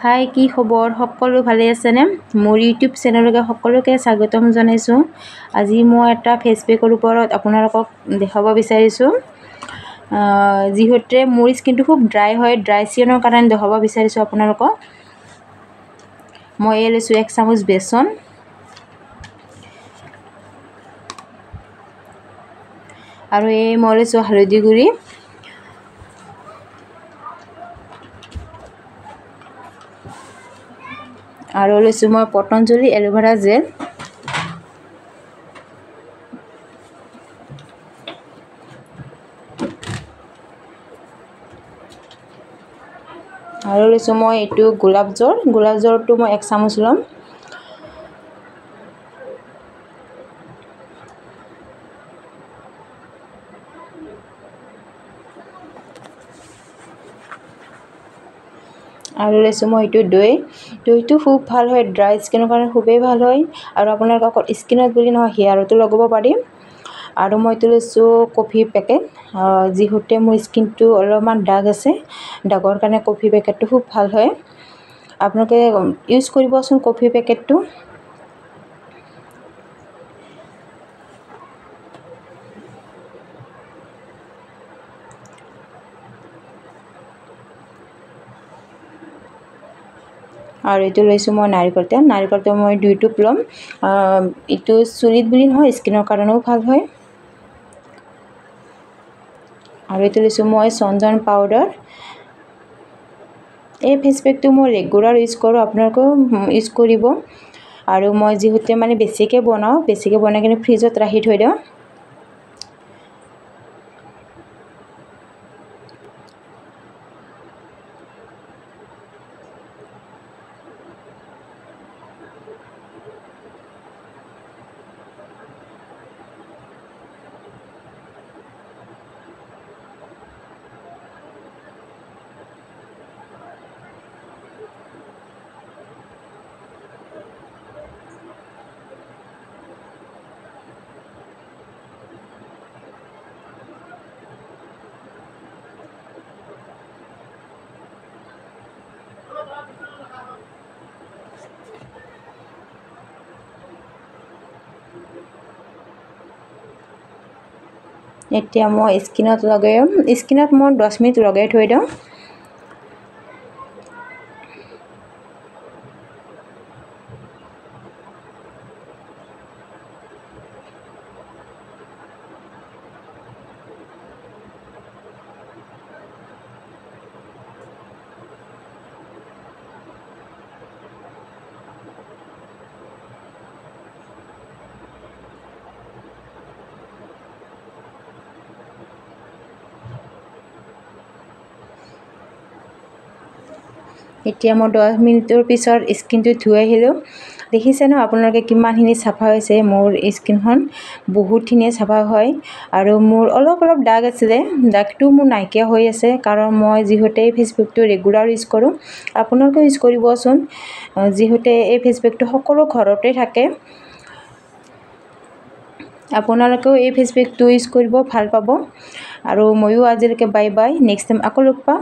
হাই কি খবৰ সকলো ভালে আছেনে মোৰ ইউটিউব চেনেললৈ সকলোকে স্বাগতম জনাইছো আজি মই এটা ফেস পেকৰ ওপৰত আপোনালোকক দেখাব বিচাৰিছো যিহেতু মোৰ স্কিনটো খুব ড্ৰাই হয় ড্ৰাই স্কিনৰ কাৰণে দেখাব বিচাৰিছো আপোনালোকক মই লৈছো 1 চামুচ বেসন আৰু মই লৈছো হালধি গুড়ি আৰু লৈছো মই পতঞ্জলি এলোভেৰা জেল আৰু লৈছো মই এটো গোলাপ জলটো মই 1 চামুচ লম আৰু লৈছো মই এটো দৈটো খুব ভাল হয় ড্ৰাই স্কিনৰ কাৰণে খুবেই ভাল হয় আৰু আপোনালোকৰ স্কিনত বুলি নহয় হেয়াৰটো লগাব পাৰিম আৰু মই লৈছো কফি পেকেট যিহেতু মোৰ স্কিনটো অলপমান দাগ আছে দাগৰ কাৰণে কফি পেকেটটো খুব ভাল হয় আপোনালোকে ইউজ কৰিবচোন কফি পেকেটটো আৰু এটো লৈছো মই নাৰিকলটো মই 2 টুপ লম এটো চুলিত বুলি নহয় স্কিনৰ কাৰণেও ভাল হয় আৰু এটো লৈছো মই চন্দন পাউডাৰ এই ফেস পেকটো মই ৰেগুলাৰ ইউজ কৰো আপোনালোকেও ইউজ কৰিব আৰু মই যেহেতু মানে বেছিকে বনাই কিনে ফ্ৰিজত ৰাখি থৈ দিও এতিয়া মই স্কিনত মই 10 মিনিট লগাই থৈ দিও এতিয়া মই 10 মিনিটৰ পিছত স্কিনটো ধুই আহিলো দেখিছে ন আপোনালোকে কিমানখিনি সাফা হৈছে মোৰ স্কিনখন বহুতখিনি সাফা হয় আৰু মোৰ অলপ দাগ আছিল দাগটো মোৰ নাইকিয়া হৈ আছে কাৰণ মই যেহেতু এই ফেস পেকটো ৰেগুলাৰ ইউজ কৰো আপোনালোকে ইউজ কৰিবচোন যেহেতু এই ফেস পেকটো সকলো ঘৰতে থাকে আপোনালোকেও এই ফেস পেকটো ইউজ কৰিব ভাল পাব আৰু ময়ো আজিলৈকে বাই বাই নেক্সট টাইম আকৌ লগ পাম